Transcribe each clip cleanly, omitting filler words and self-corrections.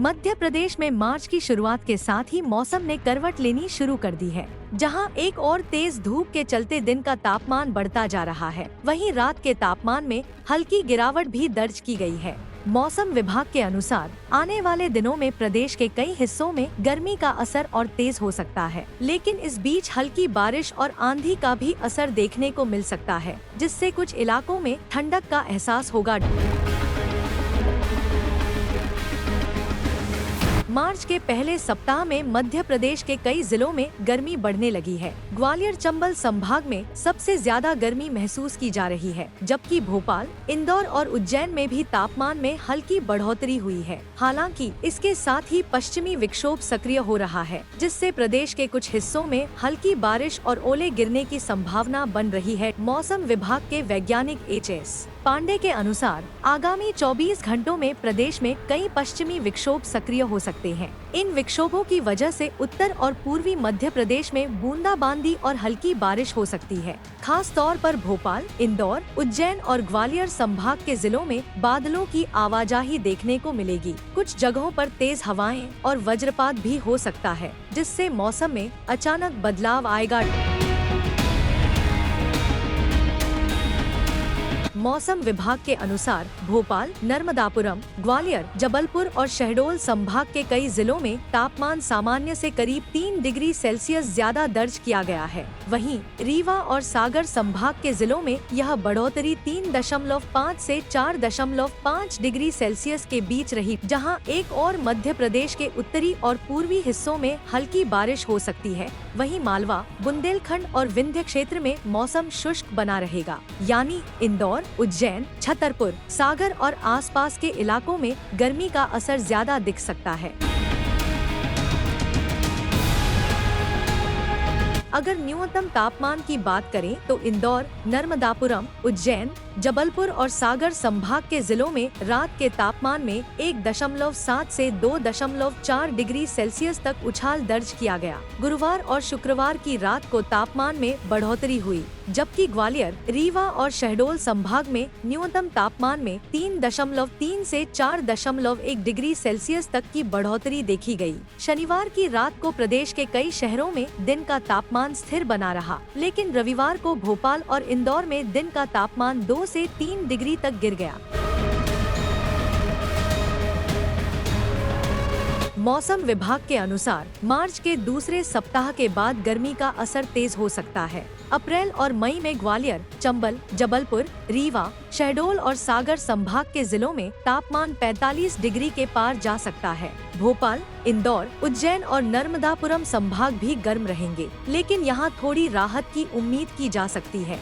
मध्य प्रदेश में मार्च की शुरुआत के साथ ही मौसम ने करवट लेनी शुरू कर दी है। जहां एक और तेज धूप के चलते दिन का तापमान बढ़ता जा रहा है, वहीं रात के तापमान में हल्की गिरावट भी दर्ज की गई है। मौसम विभाग के अनुसार आने वाले दिनों में प्रदेश के कई हिस्सों में गर्मी का असर और तेज हो सकता है, लेकिन इस बीच हल्की बारिश और आंधी का भी असर देखने को मिल सकता है, जिससे कुछ इलाकों में ठंडक का एहसास होगा। मार्च के पहले सप्ताह में मध्य प्रदेश के कई जिलों में गर्मी बढ़ने लगी है। ग्वालियर चंबल संभाग में सबसे ज्यादा गर्मी महसूस की जा रही है, जबकि भोपाल, इंदौर और उज्जैन में भी तापमान में हल्की बढ़ोतरी हुई है। हालांकि इसके साथ ही पश्चिमी विक्षोभ सक्रिय हो रहा है, जिससे प्रदेश के कुछ हिस्सों में हल्की बारिश और ओले गिरने की संभावना बन रही है। मौसम विभाग के वैज्ञानिक एच.एस. पांडे के अनुसार आगामी 24 घंटों में प्रदेश में कई पश्चिमी विक्षोभ सक्रिय हो सकते हैं। इन विक्षोभों की वजह से उत्तर और पूर्वी मध्य प्रदेश में बूंदाबांदी और हल्की बारिश हो सकती है। खास तौर पर भोपाल, इंदौर, उज्जैन और ग्वालियर संभाग के जिलों में बादलों की आवाजाही देखने को मिलेगी। कुछ जगहों पर तेज हवाएं और वज्रपात भी हो सकता है, जिससे मौसम में अचानक बदलाव आएगा। मौसम विभाग के अनुसार भोपाल, नर्मदापुरम, ग्वालियर, जबलपुर और शहडोल संभाग के कई जिलों में तापमान सामान्य से करीब 3 डिग्री सेल्सियस ज्यादा दर्ज किया गया है। वहीं रीवा और सागर संभाग के जिलों में यह बढ़ोतरी 3.5 से 4.5 डिग्री सेल्सियस के बीच रही, जहां एक और मध्य प्रदेश के उत्तरी और पूर्वी हिस्सों में हल्की बारिश हो सकती है। वहीं मालवा, बुंदेलखंड और विंध्य क्षेत्र में मौसम शुष्क बना रहेगा, यानी इंदौर, उज्जैन, छतरपुर, सागर और आसपास के इलाकों में गर्मी का असर ज्यादा दिख सकता है। अगर न्यूनतम तापमान की बात करें तो इंदौर, नर्मदापुरम, उज्जैन, जबलपुर और सागर संभाग के जिलों में रात के तापमान में 1.7 से 2.4 डिग्री सेल्सियस तक उछाल दर्ज किया गया। गुरुवार और शुक्रवार की रात को तापमान में बढ़ोतरी हुई, जबकि ग्वालियर, रीवा और शहडोल संभाग में न्यूनतम तापमान में 3.3 से 4.1 डिग्री सेल्सियस तक की बढ़ोतरी देखी गई। शनिवार की रात को प्रदेश के कई शहरों में दिन का तापमान स्थिर बना रहा, लेकिन रविवार को भोपाल और इंदौर में दिन का तापमान 2 से 3 डिग्री तक गिर गया। मौसम विभाग के अनुसार मार्च के दूसरे सप्ताह के बाद गर्मी का असर तेज हो सकता है। अप्रैल और मई में ग्वालियर, चंबल, जबलपुर, रीवा, शहडोल और सागर संभाग के जिलों में तापमान 45 डिग्री के पार जा सकता है। भोपाल, इंदौर, उज्जैन और नर्मदापुरम संभाग भी गर्म रहेंगे, लेकिन यहाँ थोड़ी राहत की उम्मीद की जा सकती है।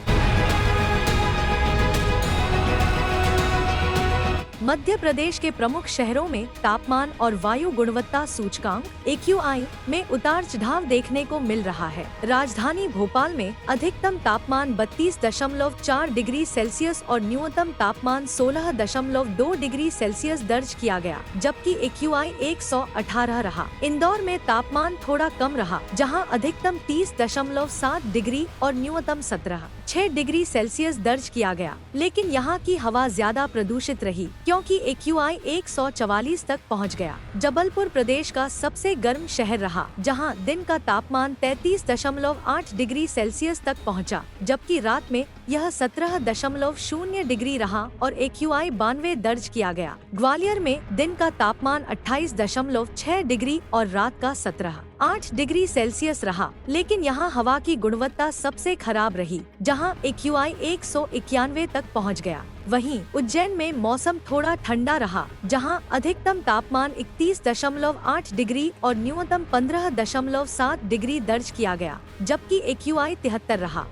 मध्य प्रदेश के प्रमुख शहरों में तापमान और वायु गुणवत्ता सूचकांक AQI में उतार चढ़ाव देखने को मिल रहा है। राजधानी भोपाल में अधिकतम तापमान 32.4 डिग्री सेल्सियस और न्यूनतम तापमान 16.2 डिग्री सेल्सियस दर्ज किया गया, जबकि AQI 118 रहा। इंदौर में तापमान थोड़ा कम रहा, जहां अधिकतम 30.7 डिग्री और न्यूनतम 17.6 डिग्री सेल्सियस दर्ज किया गया, लेकिन यहां की हवा ज्यादा प्रदूषित रही, क्योंकि AQI 144 तक पहुंच गया। जबलपुर प्रदेश का सबसे गर्म शहर रहा, जहां दिन का तापमान 33.8 डिग्री सेल्सियस तक पहुंचा, जबकि रात में यह 17.0 डिग्री रहा और AQI 92 दर्ज किया गया। ग्वालियर में दिन का तापमान 28.6 डिग्री और रात का 17.8 डिग्री सेल्सियस रहा, लेकिन यहां हवा की गुणवत्ता सबसे खराब रही, जहां AQI 191 तक पहुंच गया। वहीं उज्जैन में मौसम थोड़ा ठंडा रहा, जहां अधिकतम तापमान 31.8 डिग्री और न्यूनतम 15.7 डिग्री दर्ज किया गया, जबकि AQI 73 रहा।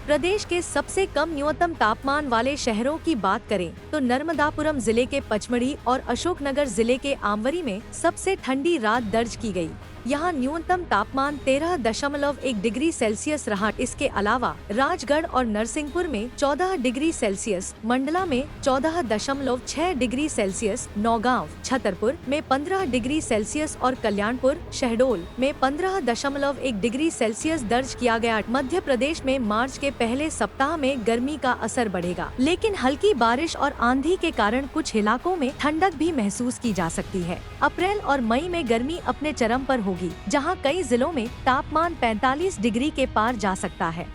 प्रदेश के सबसे कम न्यूनतम तापमान वाले शहरों की बात करें तो नर्मदापुरम जिले के पचमढ़ी और अशोकनगर जिले के आमवरी में सबसे ठंडी रात दर्ज की गई। यहाँ न्यूनतम तापमान 13.1 डिग्री सेल्सियस रहा। इसके अलावा राजगढ़ और नरसिंहपुर में 14 डिग्री सेल्सियस, मंडला में 14.6 डिग्री सेल्सियस, नौगांव, छतरपुर में 15 डिग्री सेल्सियस और कल्याणपुर, शहडोल में 15.1 डिग्री सेल्सियस दर्ज किया गया। मध्य प्रदेश में मार्च के पहले सप्ताह में गर्मी का असर बढ़ेगा, लेकिन हल्की बारिश और आंधी के कारण कुछ इलाकों में ठंडक भी महसूस की जा सकती है। अप्रैल और मई में गर्मी अपने चरम पर होगी, जहां कई जिलों में तापमान 45 डिग्री के पार जा सकता है।